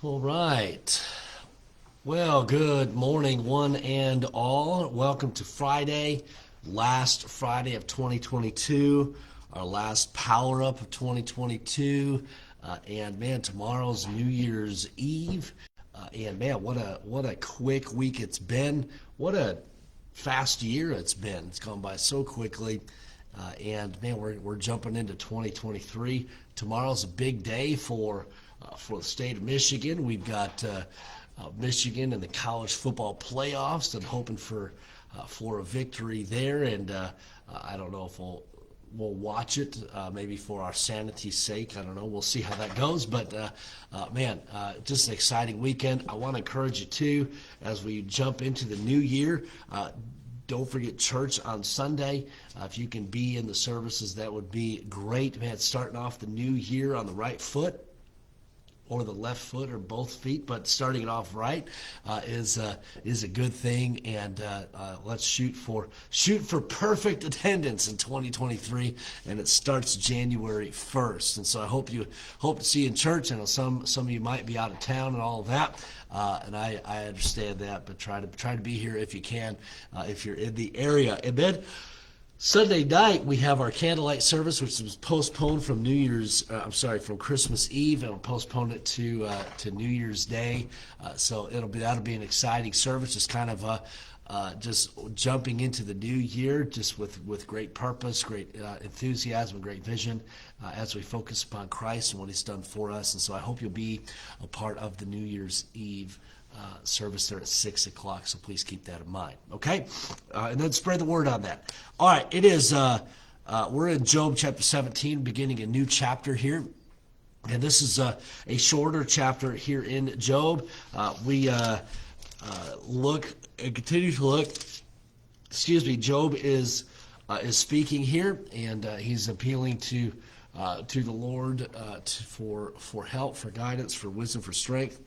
All right. Well, good morning, one and all. Welcome to Friday, last Friday of 2022, our last power up of 2022. And man, tomorrow's New Year's Eve. And man, what a quick week it's been. What a fast year it's been. It's gone by so quickly. And man, we're jumping into 2023. Tomorrow's a big day for the state of Michigan. We've got Michigan in the college football playoffs, and hoping for a victory there. And I don't know if we'll watch it, maybe for our sanity's sake. I don't know. We'll see how that goes. But man, just an exciting weekend. I want to encourage you too, as we jump into the new year. Don't forget church on Sunday. If you can be in the services, that would be great. Man, starting off the new year on the right foot, or the left foot, or both feet, but starting it off right is a good thing. And let's shoot for perfect attendance in 2023, and it starts January 1st. And so I hope to see you in church. I know some of you might be out of town and all of that, and I understand that, but try to be here if you can, if you're in the area. And then Sunday night, we have our candlelight service, which was postponed from from Christmas Eve, and we'll postpone it to New Year's Day. So that'll be an exciting service, just kind of just jumping into the new year, just with great purpose, great enthusiasm, great vision, as we focus upon Christ and what He's done for us. And so I hope you'll be a part of the New Year's Eve service there at 6 o'clock, so please keep that in mind, okay? And then spread the word on that. All right, it is, we're in Job chapter 17, beginning a new chapter here. And this is a shorter chapter here in Job. We continue to look, Job is speaking here, and he's appealing to the Lord for help, for guidance, for wisdom, for strength.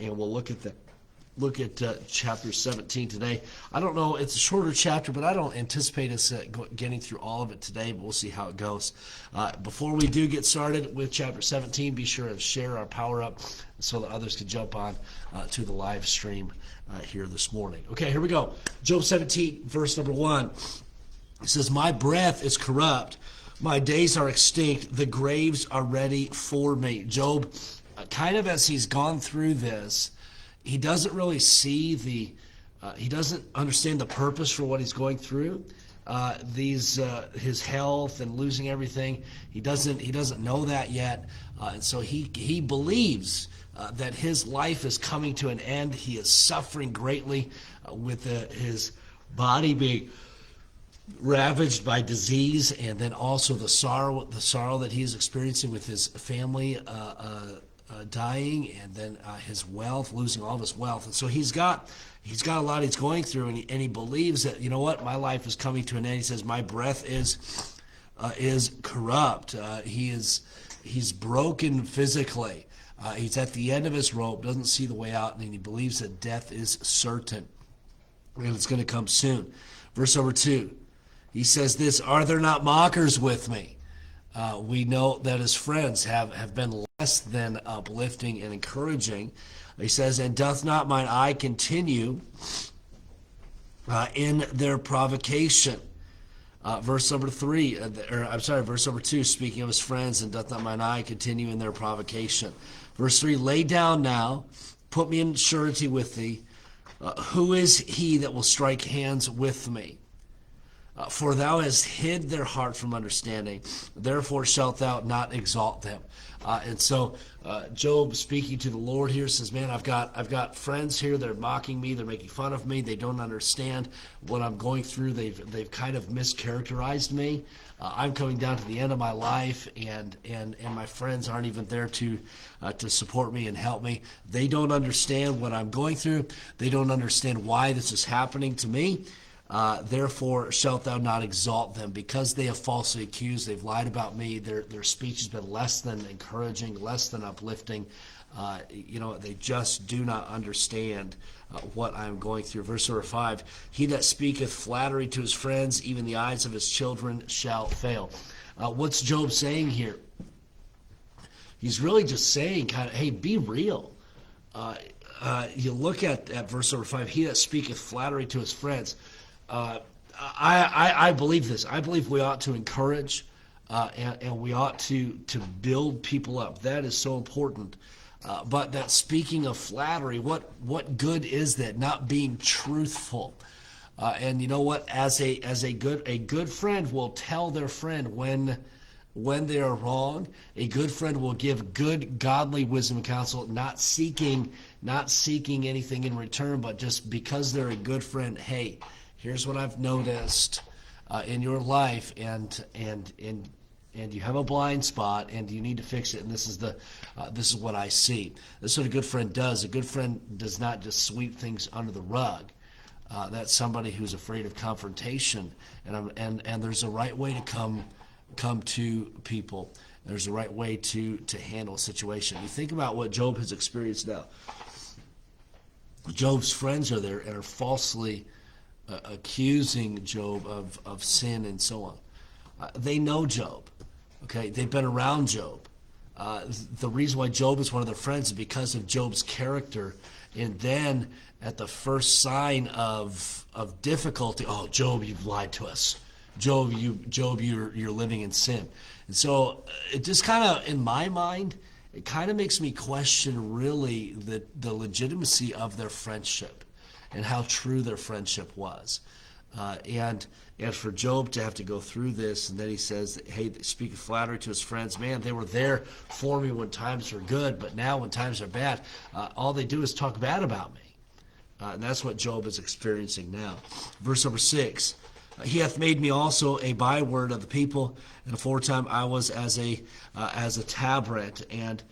And we'll look at chapter 17 today. I don't know, it's a shorter chapter, but I don't anticipate us getting through all of it today, but we'll see how it goes. Before we do get started with chapter 17, be sure to share our power up so that others can jump on to the live stream here this morning. Okay, here we go. Job 17, verse number 1. It says, "My breath is corrupt, my days are extinct, the graves are ready for me." Job, kind of as he's gone through this, he doesn't really see he doesn't understand the purpose for what he's going through. His health and losing everything, he doesn't know that yet, and so he believes that his life is coming to an end. He is suffering greatly with his body being ravaged by disease, and then also the sorrow that he is experiencing with his family dying, and then his wealth, losing all of his wealth. And so he's got a lot he's going through, and he believes that, you know what, my life is coming to an end. He says, my breath is corrupt. He's broken physically. He's at the end of his rope, doesn't see the way out, and he believes that death is certain, and it's going to come soon. Verse number 2, he says this, "Are there not mockers with me?" We know that his friends have been less than uplifting and encouraging. He says, "And doth not mine eye continue in their provocation?" Verse number 2, speaking of his friends, "And doth not mine eye continue in their provocation?" Verse 3, "Lay down now, put me in surety with thee. Who is he that will strike hands with me? For thou hast hid their heart from understanding, therefore shalt thou not exalt them." And so Job, speaking to the Lord here, says, man, I've got friends here. They're mocking me. They're making fun of me. They don't understand what I'm going through. They've kind of mischaracterized me. I'm coming down to the end of my life, and my friends aren't even there to support me and help me. They don't understand what I'm going through. They don't understand why this is happening to me. Therefore shalt thou not exalt them, because they have falsely accused. They've lied about me. Their speech has been less than encouraging, less than uplifting. They just do not understand what I'm going through. Verse number 5, "He that speaketh flattery to his friends, even the eyes of his children shall fail." What's Job saying here? He's really just saying, kind of, hey, be real. you look at verse number 5, he that speaketh flattery to his friends. I believe this. I believe we ought to encourage and we ought to build people up. That is so important. But that speaking of flattery, what good is that? Not being truthful. And you know what? As a good friend will tell their friend when they are wrong. A good friend will give good, godly wisdom and counsel, not seeking anything in return, but just because they're a good friend. Hey, here's what I've noticed in your life, and you have a blind spot, and you need to fix it. And this is what I see. This is what a good friend does. A good friend does not just sweep things under the rug. That's somebody who's afraid of confrontation, and there's a right way to come to people. There's a right way to handle a situation. You think about what Job has experienced now. Job's friends are there and are falsely accusing Job of sin and so on. They know Job. Okay, they've been around Job. The reason why Job is one of their friends is because of Job's character. And then at the first sign of difficulty, oh, Job, you've lied to us. Job, you're living in sin. And so it just kind of, in my mind, it kind of makes me question really the legitimacy of their friendship and how true their friendship was. And for Job to have to go through this, and then he says, hey, speak of flattery to his friends. Man, they were there for me when times were good, but now when times are bad, all they do is talk bad about me. And that's what Job is experiencing now. Verse number 6, he hath made me also a byword of the people, and aforetime I was as a tabret, and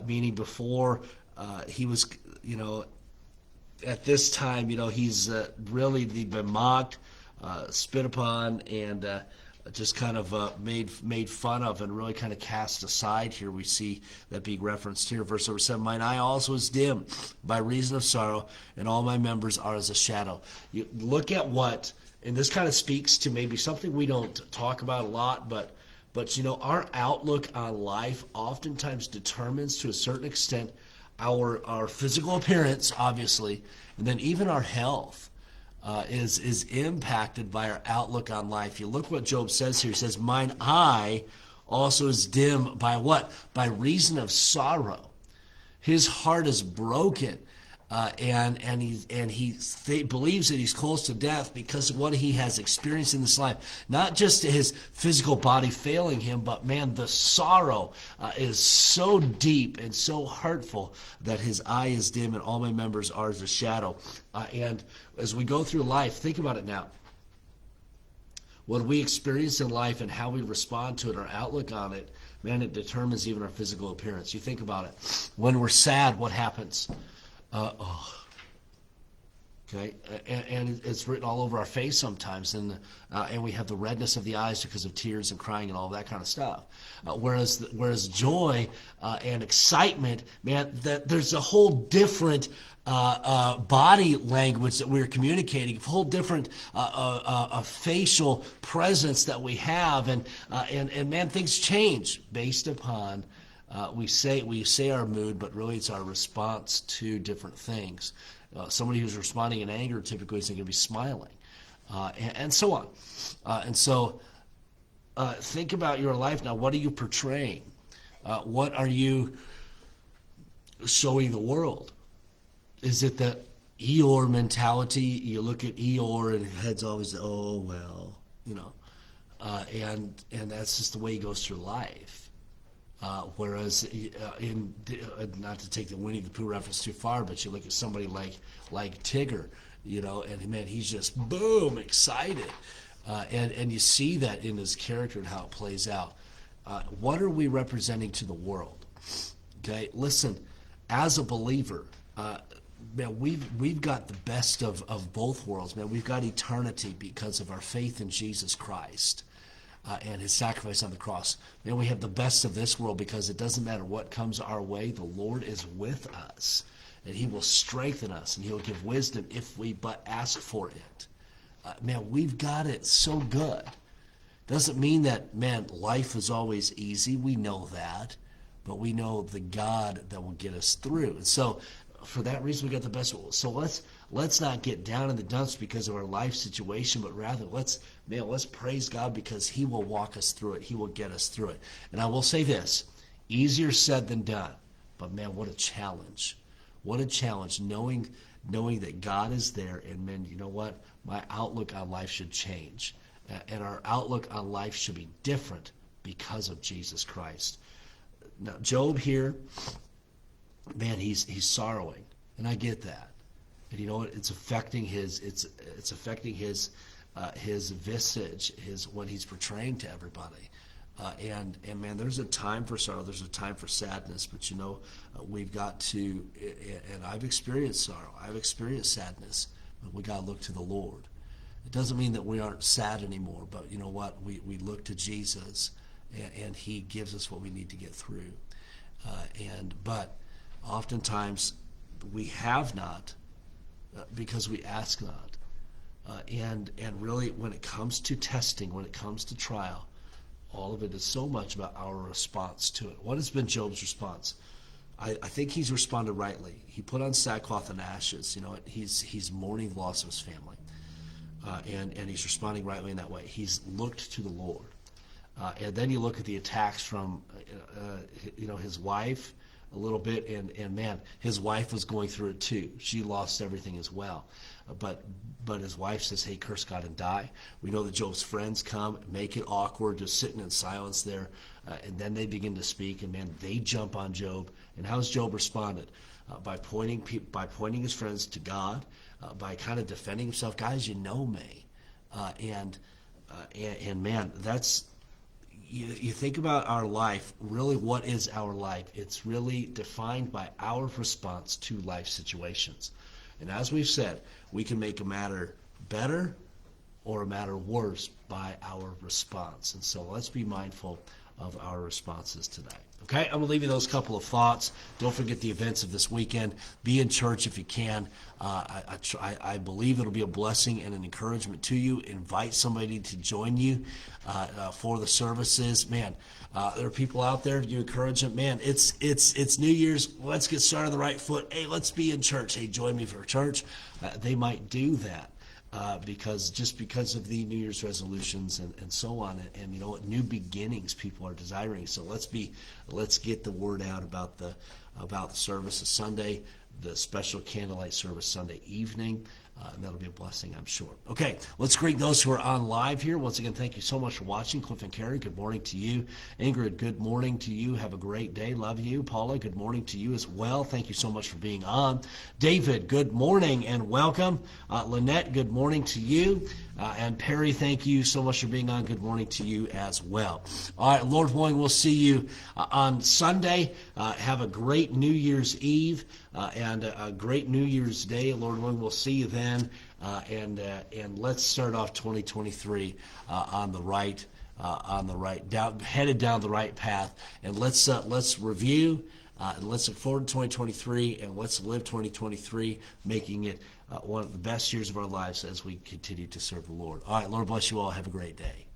meaning before he was, at this time, he's really been mocked, spit upon, and just kind of made fun of and really kind of cast aside. Here we see that being referenced here. Verse number 7, mine eye also is dim by reason of sorrow, and all my members are as a shadow. You look at what, and this kind of speaks to maybe something we don't talk about a lot, but our outlook on life oftentimes determines to a certain extent our physical appearance, obviously, and then even our health is impacted by our outlook on life. You look what Job says here. He says, mine eye also is dim by what? By reason of sorrow. His heart is broken, and he believes that he's close to death because of what he has experienced in this life. Not just his physical body failing him, but man, the sorrow is so deep and so hurtful that his eye is dim and all my members are as a shadow. And as we go through life, think about it now. What we experience in life and how we respond to it, our outlook on it, man, it determines even our physical appearance. You think about it. When we're sad, what happens? Okay, and it's written all over our face sometimes, and we have the redness of the eyes because of tears and crying and all that kind of stuff. Whereas joy and excitement, man, there's a whole different body language that we're communicating, a whole different facial presence that we have, and man, things change based upon. We say our mood, but really it's our response to different things. Somebody who's responding in anger typically isn't going to be smiling, and so on. And so think about your life now. What are you portraying? What are you showing the world? Is it the Eeyore mentality? You look at Eeyore and his head's always, oh, well, and that's just the way he goes through life. Whereas, not to take the Winnie the Pooh reference too far, but you look at somebody like Tigger, and man, he's just boom excited, and you see that in his character and how it plays out. What are we representing to the world? Okay, listen, as a believer, man, we've got the best of both worlds, man. We've got eternity because of our faith in Jesus Christ. And his sacrifice on the cross. Man, we have the best of this world because it doesn't matter what comes our way, the Lord is with us, and he will strengthen us, and he'll give wisdom if we but ask for it. Man, we've got it so good. Doesn't mean that, man, life is always easy. We know that, but we know the God that will get us through. And so for that reason we got the best. So let's not get down in the dumps because of our life situation, but rather let's praise God because He will walk us through it. He will get us through it. And I will say this, easier said than done, but man, what a challenge. What a challenge knowing that God is there, and man, you know what? My outlook on life should change. And our outlook on life should be different because of Jesus Christ. Now, Job here, man, he's sorrowing, and I get that. And you know what? It's affecting his visage, when he's portraying to everybody. And man, there's a time for sorrow, there's a time for sadness, but you know, we've got to, and I've experienced sorrow, I've experienced sadness, but we got to look to the Lord. It doesn't mean that we aren't sad anymore, but you know what? We look to Jesus, and He gives us what we need to get through. But oftentimes we have not because we ask not. And really, when it comes to testing, when it comes to trial, all of it is so much about our response to it. What has been Job's response? I think he's responded rightly. He put on sackcloth and ashes. You know, he's mourning the loss of his family, and he's responding rightly in that way. He's looked to the Lord, and then you look at the attacks from, his wife a little bit, and man, his wife was going through it too. She lost everything as well. But his wife says, hey, curse God and die. We know that Job's friends come, make it awkward, just sitting in silence there, and then they begin to speak, and man, they jump on Job. And how's Job responded? By pointing his friends to God, by kind of defending himself. Guys, you know me. And man, that's, you think about our life, really what is our life? It's really defined by our response to life situations. And as we've said, we can make a matter better or a matter worse by our response. And so let's be mindful of our responses today. Okay, I'm going to leave you those couple of thoughts. Don't forget the events of this weekend. Be in church if you can. I believe it'll be a blessing and an encouragement to you. Invite somebody to join you for the services. Man, there are people out there. You encourage them. Man, it's New Year's. Let's get started on the right foot. Hey, let's be in church. Hey, join me for church. They might do that. Because of the New Year's resolutions and so on, and you know what, new beginnings people are desiring. So let's get the word out about the service of Sunday, the special candlelight service Sunday evening. And that'll be a blessing, I'm sure. Okay, let's greet those who are on live here. Once again, thank you so much for watching. Cliff and Carrie, good morning to you. Ingrid, good morning to you. Have a great day. Love you. Paula, good morning to you as well. Thank you so much for being on. David, good morning and welcome. Lynette, good morning to you. And Perry, thank you so much for being on. Good morning to you as well. All right, Lord willing, we'll see you on Sunday. Have a great New Year's Eve and a great New Year's Day. Lord willing, we'll see you then. And let's start off 2023 headed down the right path. And let's review. And let's look forward to 2023, and let's live 2023, making it one of the best years of our lives as we continue to serve the Lord. All right, Lord bless you all. Have a great day.